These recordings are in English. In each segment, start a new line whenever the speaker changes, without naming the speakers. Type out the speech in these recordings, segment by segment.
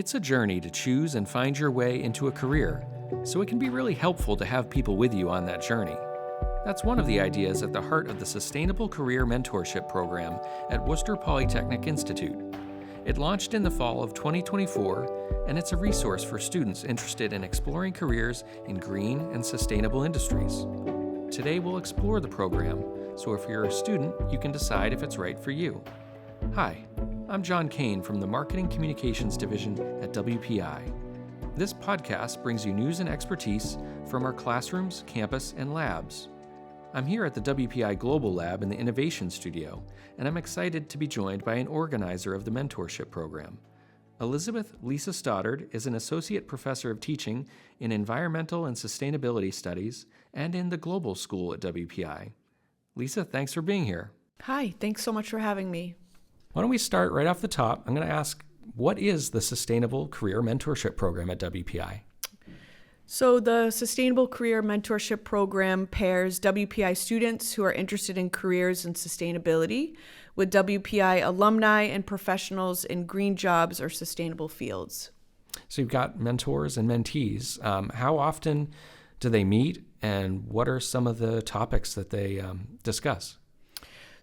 It's a journey to choose and find your way into a career, so it can be really helpful to have people with you on that journey. That's one of the ideas at the heart of the Sustainable Career Mentorship Program at Worcester Polytechnic Institute. It launched in the fall of 2024, and it's a resource for students interested in exploring careers in green and sustainable industries. Today we'll explore the program, so if you're a student, you can decide if it's right for you. Hi, I'm John Kane from the Marketing Communications Division at WPI. This podcast brings you news and expertise from our classrooms, campus, and labs. I'm here at the WPI Global Lab in the Innovation Studio, and I'm excited to be joined by an organizer of the mentorship program. Elisabeth Lisa Stoddard is an associate professor of teaching in environmental and sustainability studies and in the Global School at WPI. Lisa, thanks for being here.
Hi, thanks so much for having me.
Why don't we start right off the top? I'm going to ask, what is the Sustainable Career Mentorship Program at WPI?
So the Sustainable Career Mentorship Program pairs WPI students who are interested in careers and sustainability with WPI alumni and professionals in green jobs or sustainable fields.
So you've got mentors and mentees. How often do they meet, and what are some of the topics that they discuss?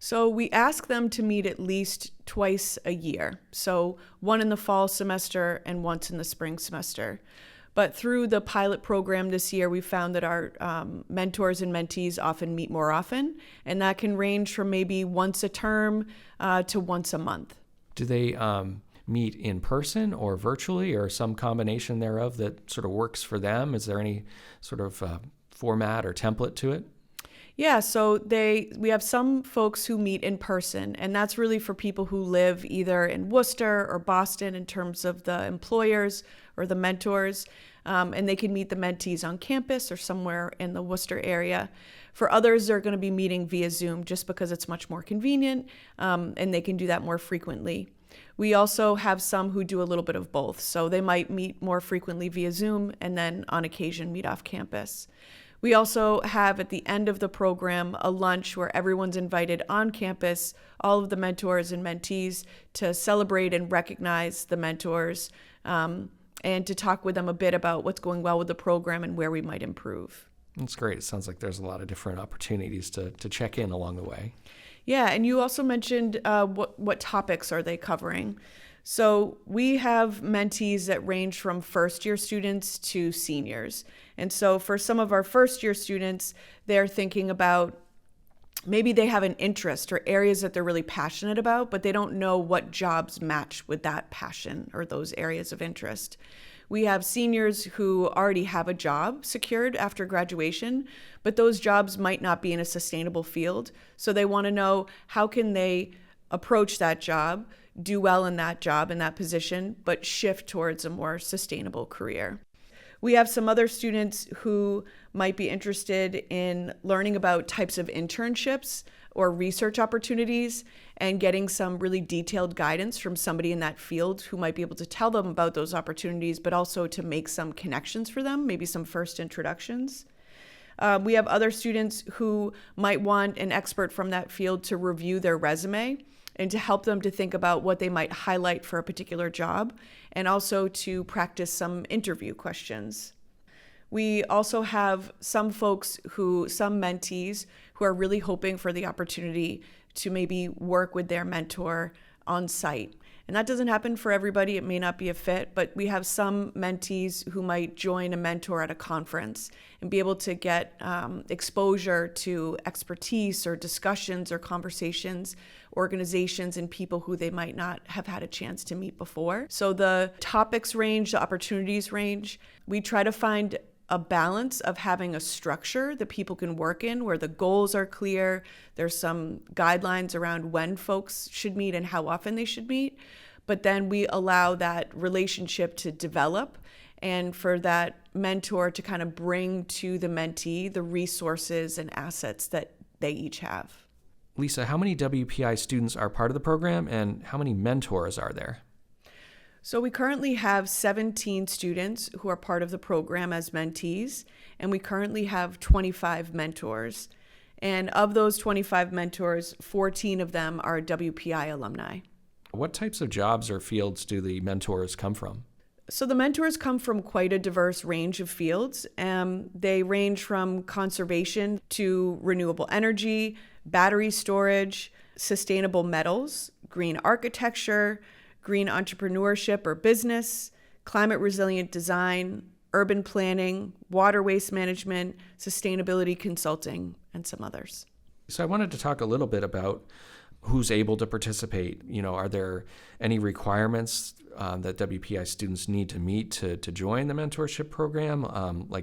So we ask them to meet at least twice a year. So one in the fall semester and once in the spring semester. But through the pilot program this year, we found that our mentors and mentees often meet more often, and that can range from maybe once a term to once a month.
Do they meet in person or virtually, or some combination thereof that sort of works for them? Is there any sort of format or template to it?
Yeah, so we have some folks who meet in person, and that's really for people who live either in Worcester or Boston in terms of the employers or the mentors, and they can meet the mentees on campus or somewhere in the Worcester area. For others, they're going to be meeting via Zoom just because it's much more convenient, and they can do that more frequently. We also have some who do a little bit of both, so they might meet more frequently via Zoom and then on occasion meet off campus. We also have at the end of the program a lunch where everyone's invited on campus, all of the mentors and mentees, to celebrate and recognize the mentors and to talk with them a bit about what's going well with the program and where we might improve.
That's great. It sounds like there's a lot of different opportunities to check in along the way.
Yeah, and you also mentioned what topics are they covering. So we have mentees that range from first-year students to seniors. And so for some of our first-year students, they're thinking about maybe they have an interest or areas that they're really passionate about, but they don't know what jobs match with that passion or those areas of interest. We have seniors who already have a job secured after graduation, but those jobs might not be in a sustainable field. So they want to know, how can they approach that job, do well in that job, in that position, but shift towards a more sustainable career. We have some other students who might be interested in learning about types of internships or research opportunities and getting some really detailed guidance from somebody in that field who might be able to tell them about those opportunities, but also to make some connections for them, maybe some first introductions. We have other students who might want an expert from that field to review their resume and to help them to think about what they might highlight for a particular job, and also to practice some interview questions. We also have some mentees who are really hoping for the opportunity to maybe work with their mentor on site. And that doesn't happen for everybody. It may not be a fit, but we have some mentees who might join a mentor at a conference and be able to get exposure to expertise or discussions or conversations, organizations and people who they might not have had a chance to meet before. So the topics range, the opportunities range. We try to find a balance of having a structure that people can work in where the goals are clear. There's some guidelines around when folks should meet and how often they should meet. But then we allow that relationship to develop and for that mentor to kind of bring to the mentee the resources and assets that they each have.
Lisa, how many WPI students are part of the program, and how many mentors are there?
So we currently have 17 students who are part of the program as mentees, and we currently have 25 mentors. And of those 25 mentors, 14 of them are WPI alumni.
What types of jobs or fields do the mentors come from?
So the mentors come from quite a diverse range of fields. They range from conservation to renewable energy, battery storage, sustainable metals, green architecture, green entrepreneurship or business, climate resilient design, urban planning, water waste management, sustainability consulting, and some others.
So I wanted to talk a little bit about who's able to participate. Are there any requirements that WPI students need to meet to join the mentorship program?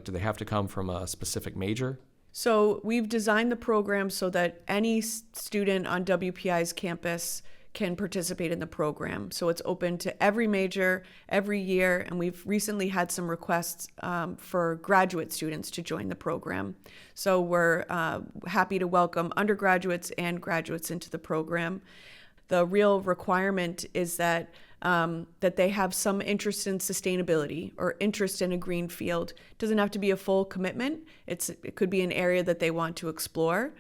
Do they have to come from a specific major?
So we've designed the program so that any student on WPI's campus can participate in the program. So it's open to every major, every year, and we've recently had some requests for graduate students to join the program. So we're happy to welcome undergraduates and graduates into the program. The real requirement is that they have some interest in sustainability or interest in a green field. It doesn't have to be a full commitment. It could be an area that they want to explore.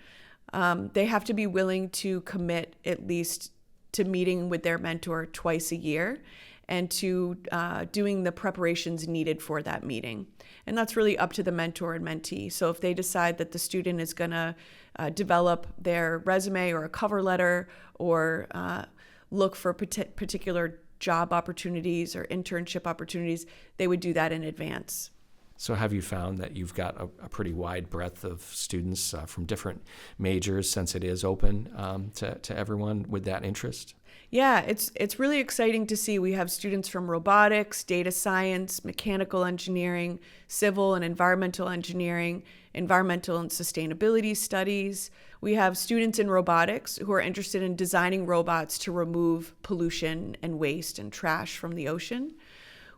They have to be willing to commit at least to meeting with their mentor twice a year and to doing the preparations needed for that meeting. And that's really up to the mentor and mentee. So if they decide that the student is going to develop their resume or a cover letter or look for particular job opportunities or internship opportunities, they would do that in advance.
So have you found that you've got a pretty wide breadth of students from different majors, since it is open to everyone with that interest?
Yeah, it's really exciting to see. We have students from robotics, data science, mechanical engineering, civil and environmental engineering, environmental and sustainability studies. We have students in robotics who are interested in designing robots to remove pollution and waste and trash from the ocean.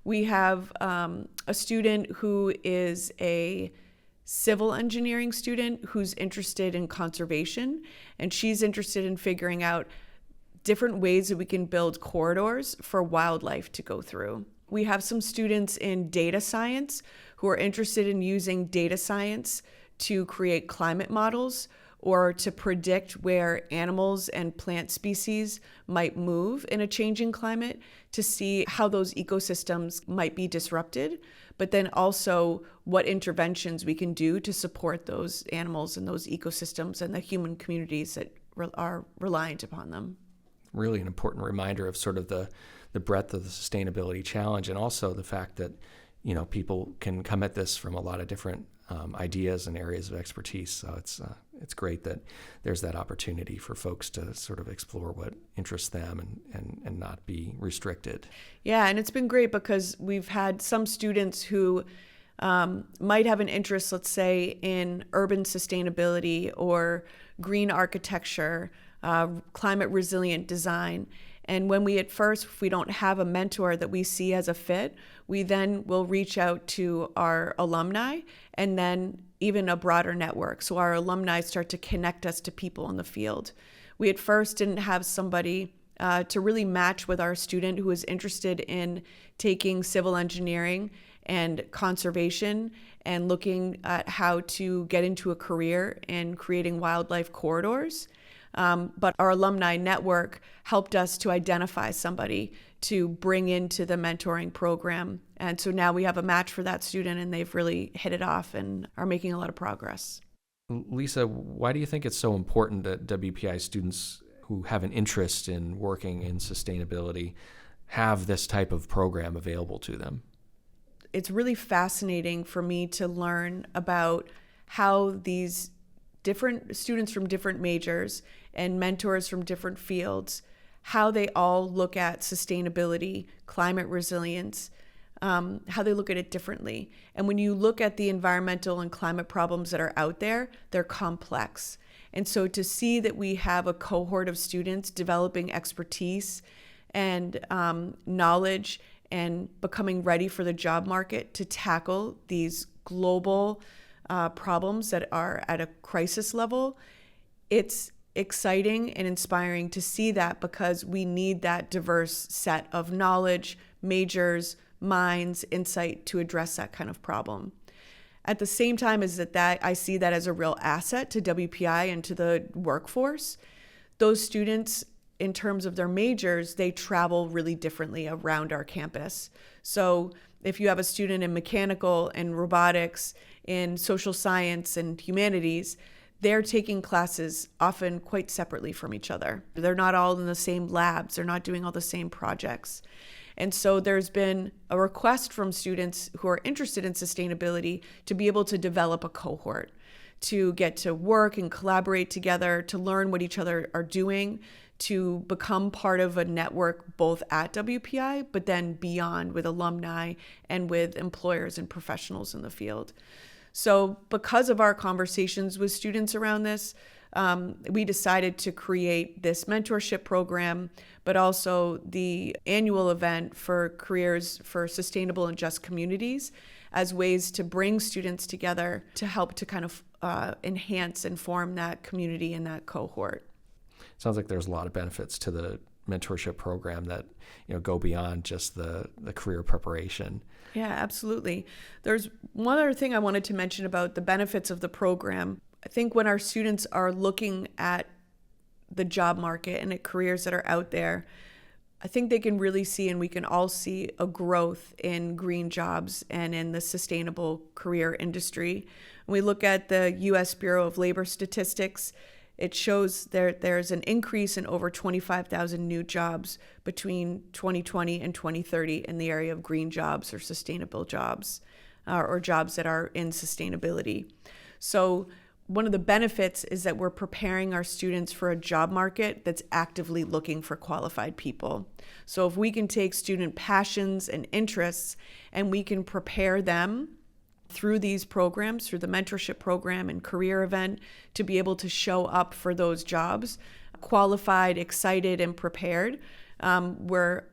We have a student who is a civil engineering student who's interested in conservation, and she's interested in figuring out different ways that we can build corridors for wildlife to go through. We have some students in data science who are interested in using data science to create climate models or to predict where animals and plant species might move in a changing climate, to see how those ecosystems might be disrupted, but then also what interventions we can do to support those animals and those ecosystems and the human communities that are reliant upon them.
Really an important reminder of sort of the breadth of the sustainability challenge, and also the fact that people can come at this from a lot of different ideas and areas of expertise. So it's great that there's that opportunity for folks to sort of explore what interests them and not be restricted.
Yeah, and it's been great because we've had some students who might have an interest, let's say, in urban sustainability or green architecture, climate resilient design. And when if we don't have a mentor that we see as a fit, we then will reach out to our alumni and then even a broader network. So our alumni start to connect us to people in the field. We at first didn't have somebody to really match with our student who was interested in taking civil engineering and conservation and looking at how to get into a career in creating wildlife corridors. But our alumni network helped us to identify somebody to bring into the mentoring program. And so now we have a match for that student, and they've really hit it off and are making a lot of progress.
Lisa, why do you think it's so important that WPI students who have an interest in working in sustainability have this type of program available to them?
It's really fascinating for me to learn about how these different students from different majors and mentors from different fields, how they all look at sustainability, climate resilience, how they look at it differently. And when you look at the environmental and climate problems that are out there, they're complex. And so to see that we have a cohort of students developing expertise and knowledge and becoming ready for the job market to tackle these global problems that are at a crisis level, it's exciting and inspiring to see that, because we need that diverse set of knowledge, majors, minds, insight to address that kind of problem. At the same time as that I see that as a real asset to WPI and to the workforce. Those students in terms of their majors, they travel really differently around our campus. So if you have a student in mechanical and robotics, in social science and humanities, they're taking classes often quite separately from each other. They're not all in the same labs. They're not doing all the same projects. And so there's been a request from students who are interested in sustainability to be able to develop a cohort, to get to work and collaborate together, to learn what each other are doing, to become part of a network both at WPI, but then beyond with alumni and with employers and professionals in the field. So because of our conversations with students around this, we decided to create this mentorship program, but also the annual event for Careers for Sustainable and Just Communities as ways to bring students together to help to kind of enhance and form that community and that cohort.
Sounds like there's a lot of benefits to the mentorship program that go beyond just the career preparation.
Yeah, absolutely. There's one other thing I wanted to mention about the benefits of the program. I think when our students are looking at the job market and at careers that are out there, I think they can really see, and we can all see, a growth in green jobs and in the sustainable career industry. When we look at the U.S. Bureau of Labor Statistics, it shows there's an increase in over 25,000 new jobs between 2020 and 2030 in the area of green jobs or sustainable jobs, or jobs that are in sustainability. So one of the benefits is that we're preparing our students for a job market that's actively looking for qualified people. So if we can take student passions and interests and we can prepare them through these programs, through the mentorship program and career event, to be able to show up for those jobs, qualified, excited, and prepared, we're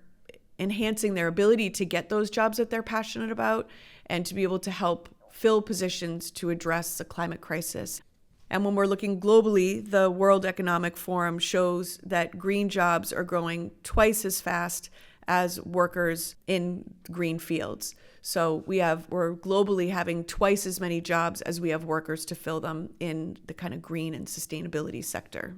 enhancing their ability to get those jobs that they're passionate about and to be able to help fill positions to address the climate crisis. And when we're looking globally, the World Economic Forum shows that green jobs are growing twice as fast as workers in green fields. So we're globally having twice as many jobs as we have workers to fill them in the kind of green and sustainability sector.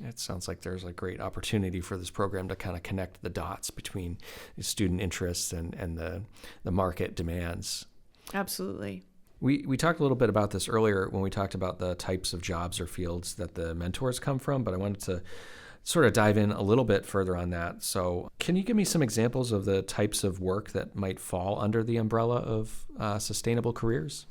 It sounds like there's a great opportunity for this program to kind of connect the dots between student interests and the market demands.
Absolutely.
We talked a little bit about this earlier when we talked about the types of jobs or fields that the mentors come from, but I wanted to sort of dive in a little bit further on that. So can you give me some examples of the types of work that might fall under the umbrella of sustainable careers?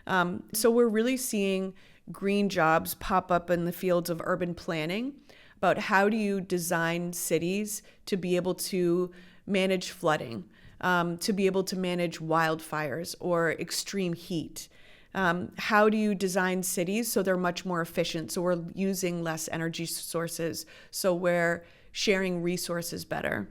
So we're really seeing green jobs pop up in the fields of urban planning, about how do you design cities to be able to manage flooding, to be able to manage wildfires or extreme heat. How do you design cities so they're much more efficient, so we're using less energy sources, so we're sharing resources better?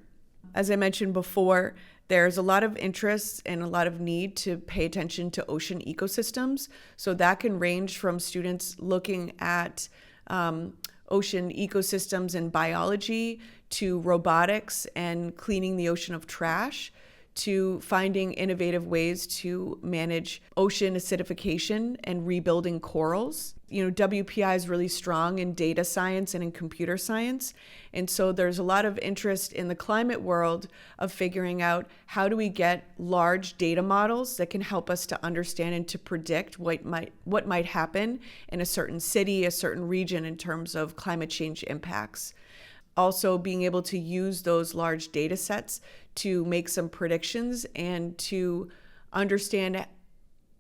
As I mentioned before, there's a lot of interest and a lot of need to pay attention to ocean ecosystems. So that can range from students looking at ocean ecosystems and biology, to robotics and cleaning the ocean of trash, to finding innovative ways to manage ocean acidification and rebuilding corals. WPI is really strong in data science and in computer science. And so there's a lot of interest in the climate world of figuring out how do we get large data models that can help us to understand and to predict what might happen in a certain city, a certain region in terms of climate change impacts. Also being able to use those large data sets to make some predictions and to understand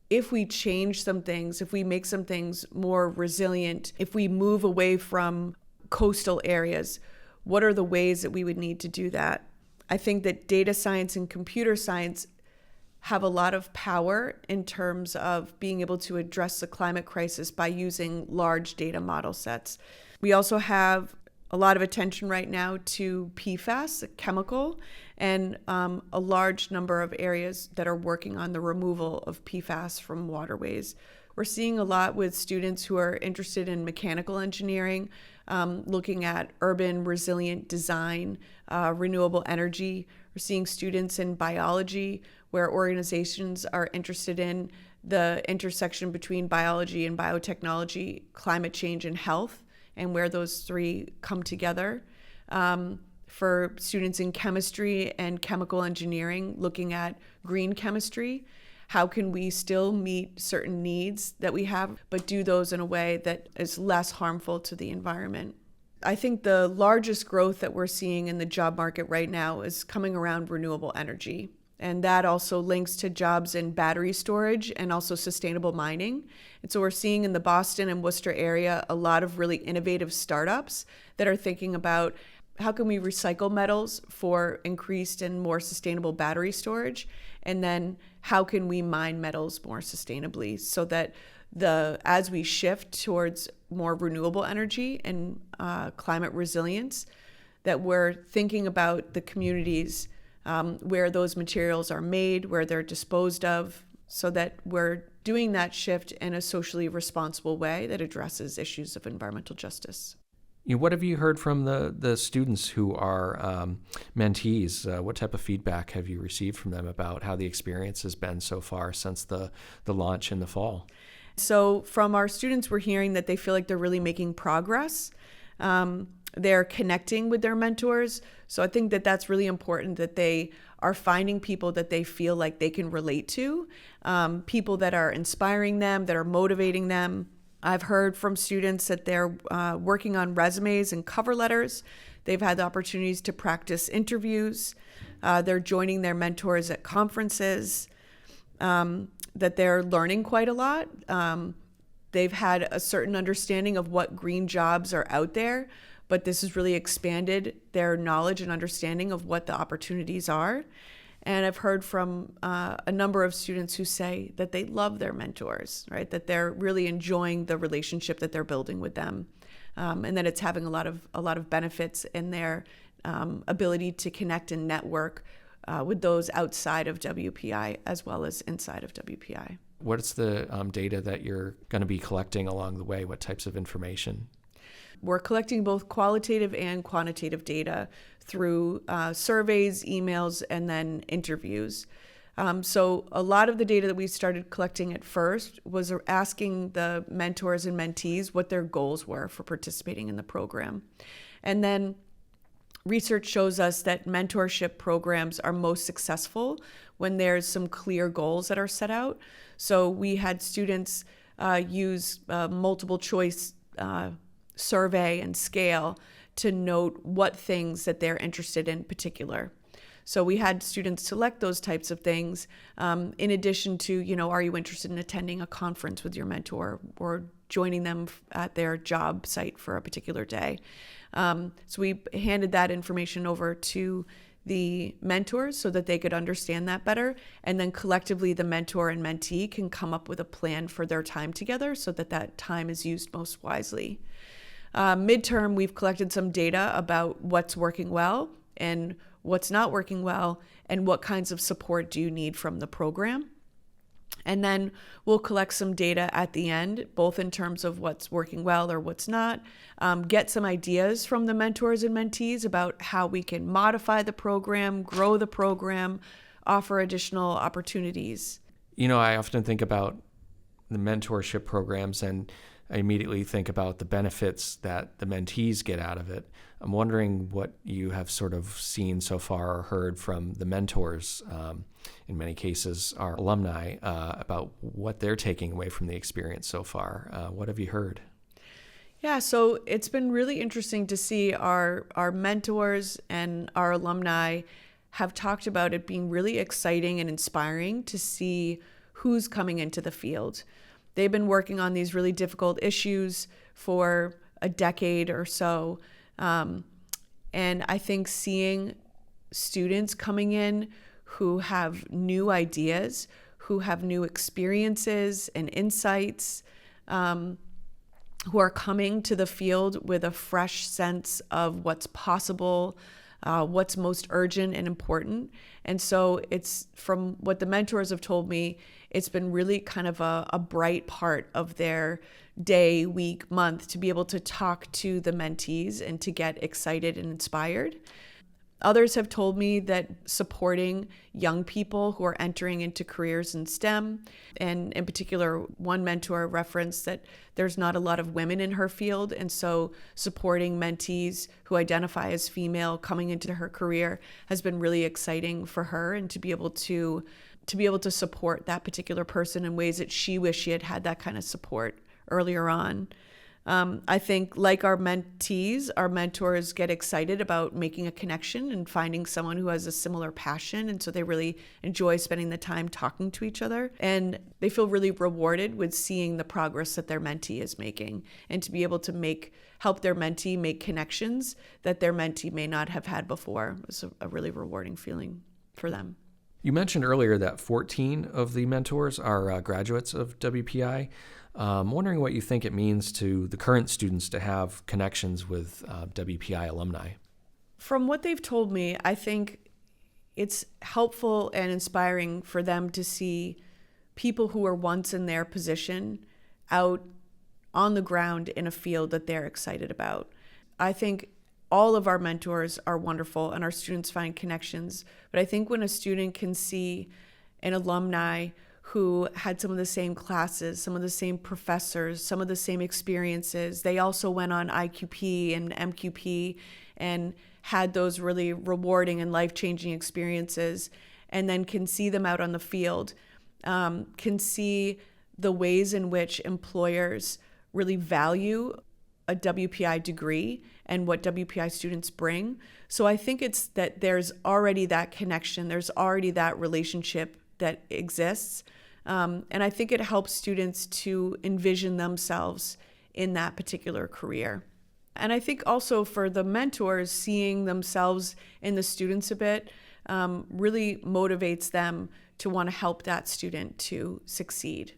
if we change some things, if we make some things more resilient, if we move away from coastal areas, what are the ways that we would need to do that? I think that data science and computer science have a lot of power in terms of being able to address the climate crisis by using large data model sets. We also have a lot of attention right now to PFAS, a chemical, and a large number of areas that are working on the removal of PFAS from waterways. We're seeing a lot with students who are interested in mechanical engineering, looking at urban resilient design, renewable energy. We're seeing students in biology, where organizations are interested in the intersection between biology and biotechnology, climate change and health, and where those three come together. for students in chemistry and chemical engineering, looking at green chemistry. How can we still meet certain needs that we have, but do those in a way that is less harmful to the environment? I think the largest growth that we're seeing in the job market right now is coming around renewable energy. And that also links to jobs in battery storage and also sustainable mining. And so we're seeing in the Boston and Worcester area a lot of really innovative startups that are thinking about how can we recycle metals for increased and more sustainable battery storage? And then how can we mine metals more sustainably so that as we shift towards more renewable energy and climate resilience, that we're thinking about the communities where those materials are made, where they're disposed of, so that we're doing that shift in a socially responsible way that addresses issues of environmental justice.
What have you heard from the students who are mentees? What type of feedback have you received from them about how the experience has been so far since the launch in the fall?
So from our students, we're hearing that they feel like they're really making progress. They're connecting with their mentors. So I think that that's really important, that they are finding people that they feel like they can relate to, people that are inspiring them, that are motivating them. I've heard from students that they're working on resumes and cover letters. They've had the opportunities to practice interviews. They're joining their mentors at conferences, that they're learning quite a lot. They've had a certain understanding of what green jobs are out there, but this has really expanded their knowledge and understanding of what the opportunities are. And I've heard from a number of students who say that they love their mentors, right? That they're really enjoying the relationship that they're building with them, and that it's having a lot of benefits in their ability to connect and network with those outside of WPI as well as inside of WPI.
What's the data that you're going to be collecting along the way? What types of information?
We're collecting both qualitative and quantitative data through surveys, emails, and then interviews. So a lot of the data that we started collecting at first was asking the mentors and mentees what their goals were for participating in the program. And then research shows us that mentorship programs are most successful when there's some clear goals that are set out. So we had students use multiple choice survey and scale to note what things that they're interested in particular. So we had students select those types of things in addition to, are you interested in attending a conference with your mentor or joining them at their job site for a particular day? So we handed that information over to the mentors so that they could understand that better. And then collectively, the mentor and mentee can come up with a plan for their time together so that that time is used most wisely. Midterm, we've collected some data about what's working well and what's not working well, and what kinds of support do you need from the program. And then we'll collect some data at the end, both in terms of what's working well or what's not, get some ideas from the mentors and mentees about how we can modify the program, grow the program, offer additional opportunities.
I often think about the mentorship programs, and I immediately think about the benefits that the mentees get out of it. I'm wondering what you have sort of seen so far or heard from the mentors, in many cases our alumni, about what they're taking away from the experience so far. What have you heard?
Yeah, so it's been really interesting to see our mentors and our alumni have talked about it being really exciting and inspiring to see who's coming into the field. They've been working on these really difficult issues for a decade or so. And I think seeing students coming in who have new ideas, who have new experiences and insights, who are coming to the field with a fresh sense of what's possible, what's most urgent and important. And so it's, from what the mentors have told me, it's been really kind of a bright part of their day, week, month to be able to talk to the mentees and to get excited and inspired. Others have told me that supporting young people who are entering into careers in STEM, and in particular, one mentor referenced that there's not a lot of women in her field, and so supporting mentees who identify as female coming into her career has been really exciting for her, and to be able to support that particular person in ways that she wished she had had that kind of support earlier on. I think, like our mentees, our mentors get excited about making a connection and finding someone who has a similar passion. And so they really enjoy spending the time talking to each other. And they feel really rewarded with seeing the progress that their mentee is making, and to be able to help their mentee make connections that their mentee may not have had before. It's a really rewarding feeling for them.
You mentioned earlier that 14 of the mentors are graduates of WPI. I'm wondering what you think it means to the current students to have connections with WPI alumni.
From what they've told me, I think it's helpful and inspiring for them to see people who were once in their position out on the ground in a field that they're excited about. I think all of our mentors are wonderful and our students find connections, but I think when a student can see an alumni who had some of the same classes, some of the same professors, some of the same experiences. They also went on IQP and MQP and had those really rewarding and life-changing experiences, and then can see them out on the field, can see the ways in which employers really value a WPI degree and what WPI students bring. So I think it's that there's already that connection, there's already that relationship that exists. And I think it helps students to envision themselves in that particular career. And I think also for the mentors, seeing themselves in the students a bit really motivates them to want to help that student to succeed.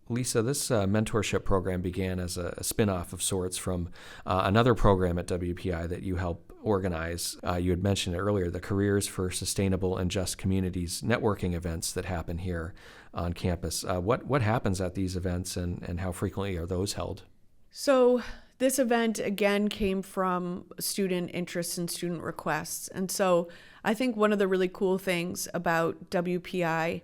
Lisa, this mentorship program began as a spin-off of sorts from another program at WPI that you help organize. You had mentioned it earlier, the Careers for Sustainable and Just Communities networking events that happen here on campus. What happens at these events, and how frequently are those held?
So this event, again, came from student interests and student requests. And so I think one of the really cool things about WPI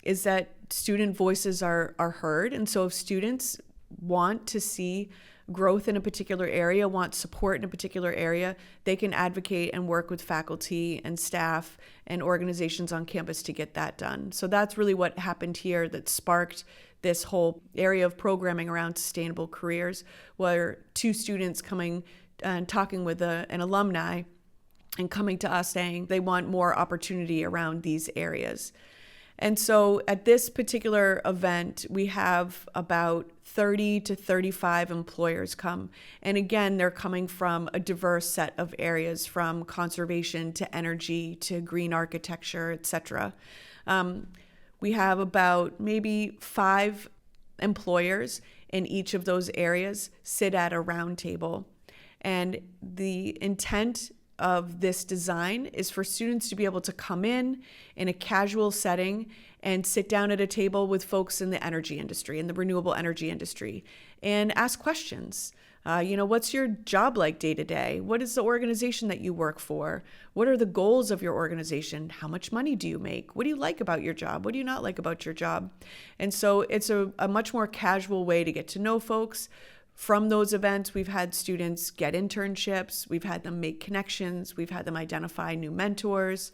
is that student voices are heard. And so if students want to see growth in a particular area, want support in a particular area, they can advocate and work with faculty and staff and organizations on campus to get that done. So that's really what happened here that sparked this whole area of programming around sustainable careers, where two students coming and talking with an alumni and coming to us saying they want more opportunity around these areas. And so at this particular event, we have about 30 to 35 employers come. And again, they're coming from a diverse set of areas, from conservation to energy to green architecture, et cetera. We have about maybe 5 employers in each of those areas sit at a round table. And the intent of this design is for students to be able to come in a casual setting and sit down at a table with folks in the energy industry, in the renewable energy industry, and ask questions. What's your job like day to day? What is the organization that you work for? What are the goals of your organization? How much money do you make? What do you like about your job? What do you not like about your job? And so it's a much more casual way to get to know folks. From those events, we've had students get internships, we've had them make connections, we've had them identify new mentors.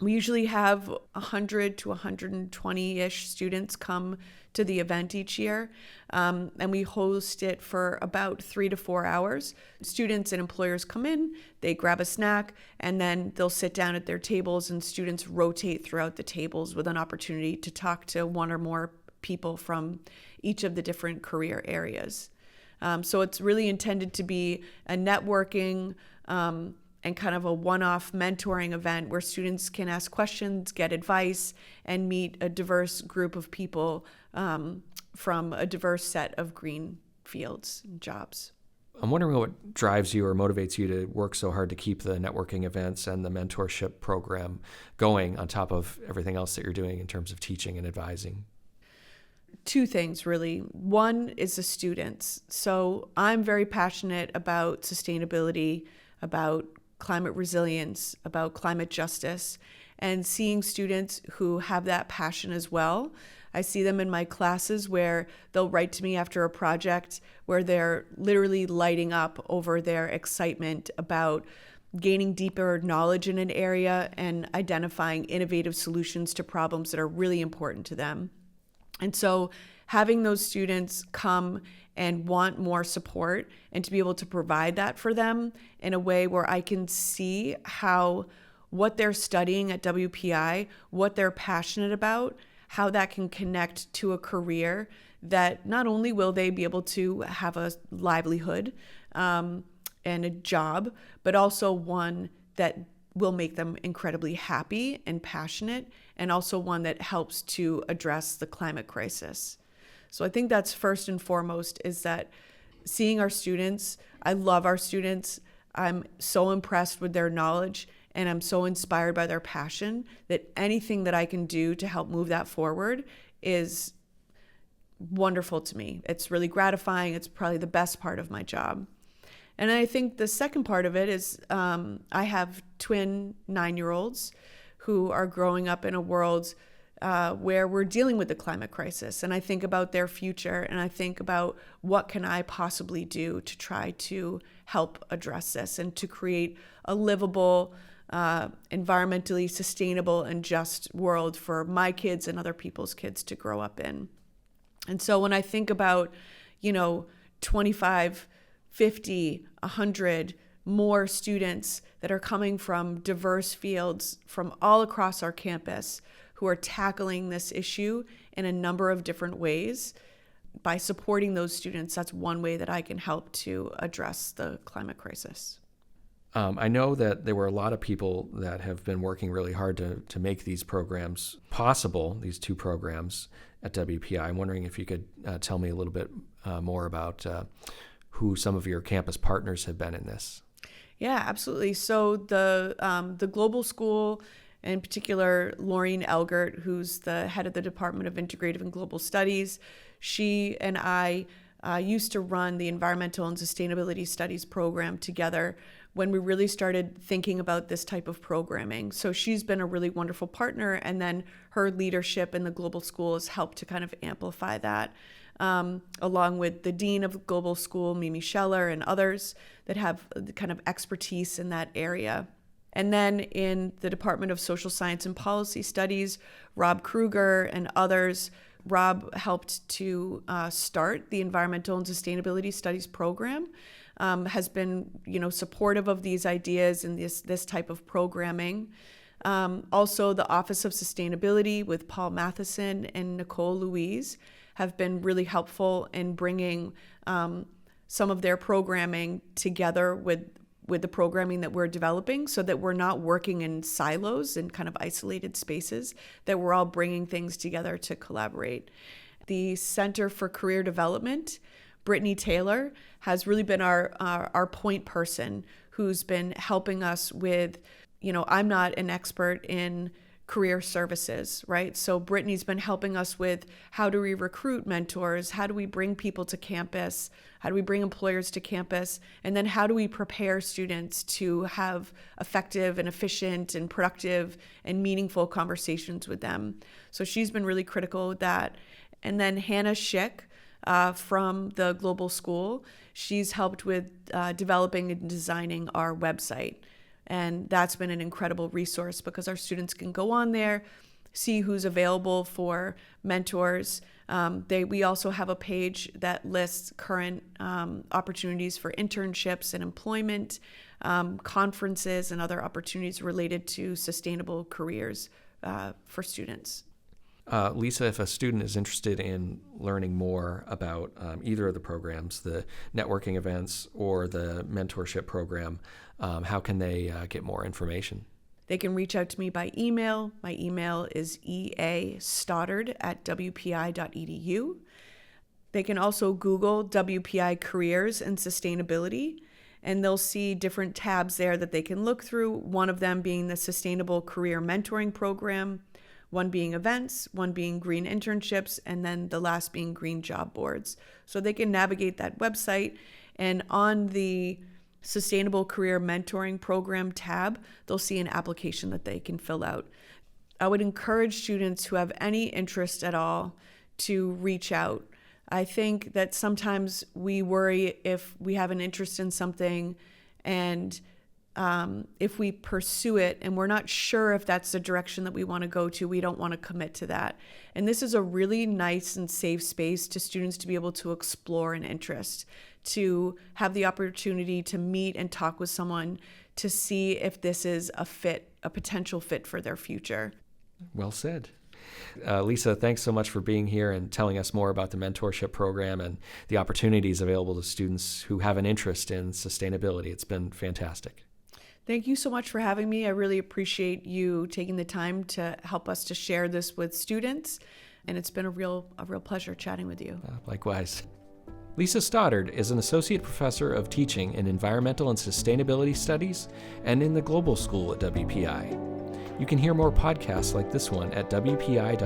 We usually have 100 to 120-ish students come to the event each year, and we host it for about 3 to 4 hours. Students and employers come in, they grab a snack, and then they'll sit down at their tables, and students rotate throughout the tables with an opportunity to talk to one or more people from each of the different career areas. So it's really intended to be a networking and kind of a one-off mentoring event where students can ask questions, get advice, and meet a diverse group of people from a diverse set of green fields and jobs.
I'm wondering what drives you or motivates you to work so hard to keep the networking events and the mentorship program going on top of everything else that you're doing in terms of teaching and advising.
2 things, really. One is the students. So I'm very passionate about sustainability, about climate resilience, about climate justice, and seeing students who have that passion as well. I see them in my classes where they'll write to me after a project where they're literally lighting up over their excitement about gaining deeper knowledge in an area and identifying innovative solutions to problems that are really important to them. And so having those students come and want more support and to be able to provide that for them in a way where I can see how what they're studying at WPI, what they're passionate about, how that can connect to a career that not only will they be able to have a livelihood and a job, but also one that will make them incredibly happy and passionate, and also one that helps to address the climate crisis. So I think that's first and foremost, is that seeing our students, I love our students. I'm so impressed with their knowledge, and I'm so inspired by their passion that anything that I can do to help move that forward is wonderful to me. It's really gratifying. It's probably the best part of my job. And I think the second part of it is I have twin 9-year-olds who are growing up in a world where we're dealing with the climate crisis. And I think about their future, and I think about what can I possibly do to try to help address this and to create a livable, environmentally sustainable and just world for my kids and other people's kids to grow up in. And so when I think about, 25, 50, 100 more students that are coming from diverse fields from all across our campus who are tackling this issue in a number of different ways, by supporting those students, that's one way that I can help to address the climate crisis.
I know that there were a lot of people that have been working really hard to make these programs possible, these two programs at WPI. I'm wondering if you could tell me a little bit more about who some of your campus partners have been in this.
Yeah, absolutely. So the Global School, in particular, Laureen Elgert, who's the head of the Department of Integrative and Global Studies, she and I used to run the Environmental and Sustainability Studies program together when we really started thinking about this type of programming. So she's been a really wonderful partner, and then her leadership in the Global School has helped to kind of amplify that, along with the Dean of Global School, Mimi Scheller, and others that have the kind of expertise in that area. And then in the Department of Social Science and Policy Studies, Rob Kruger and others. Rob helped to start the Environmental and Sustainability Studies program, has been, supportive of these ideas and this type of programming. Also, the Office of Sustainability with Paul Matheson and Nicole Louise have been really helpful in bringing some of their programming together with the programming that we're developing, so that we're not working in silos and kind of isolated spaces, that we're all bringing things together to collaborate. The Center for Career Development, Brittany Taylor, has really been our point person who's been helping us with, I'm not an expert in career services, right? So Brittany's been helping us with how do we recruit mentors? How do we bring people to campus? How do we bring employers to campus? And then how do we prepare students to have effective and efficient and productive and meaningful conversations with them? So she's been really critical with that. And then Hannah Schick from the Global School, she's helped with developing and designing our website. And that's been an incredible resource because our students can go on there, see who's available for mentors. We also have a page that lists current opportunities for internships and employment, conferences, and other opportunities related to sustainable careers for students.
Lisa, if a student is interested in learning more about either of the programs, the networking events or the mentorship program, how can they get more information?
They can reach out to me by email. My email is eastoddard@wpi.edu. They can also Google WPI Careers and Sustainability, and they'll see different tabs there that they can look through, one of them being the Sustainable Career Mentoring Program, one being events, one being green internships, and then the last being green job boards. So they can navigate that website, and on the Sustainable Career Mentoring Program tab, they'll see an application that they can fill out. I would encourage students who have any interest at all to reach out. I think that sometimes we worry if we have an interest in something and if we pursue it and we're not sure if that's the direction that we want to go to, we don't want to commit to that. And this is a really nice and safe space to students to be able to explore an interest, to have the opportunity to meet and talk with someone to see if this is a potential fit for their future.
Well said. Lisa, thanks so much for being here and telling us more about the mentorship program and the opportunities available to students who have an interest in sustainability. It's been fantastic.
Thank you so much for having me. I really appreciate you taking the time to help us to share this with students, and it's been a real pleasure chatting with you.
Likewise. Lisa Stoddard is an associate professor of teaching in environmental and sustainability studies and in the global school at WPI. You can hear more podcasts like this one at wpi.edu/listen.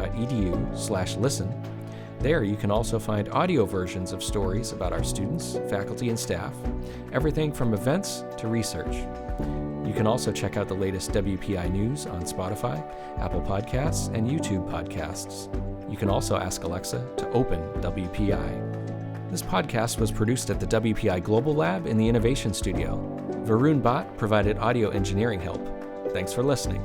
There you can also find audio versions of stories about our students, faculty, and staff, everything from events to research. You can also check out the latest WPI news on Spotify, Apple Podcasts, and YouTube podcasts. You can also ask Alexa to open WPI. This podcast was produced at the WPI Global Lab in the Innovation Studio. Varun Bhatt provided audio engineering help. Thanks for listening.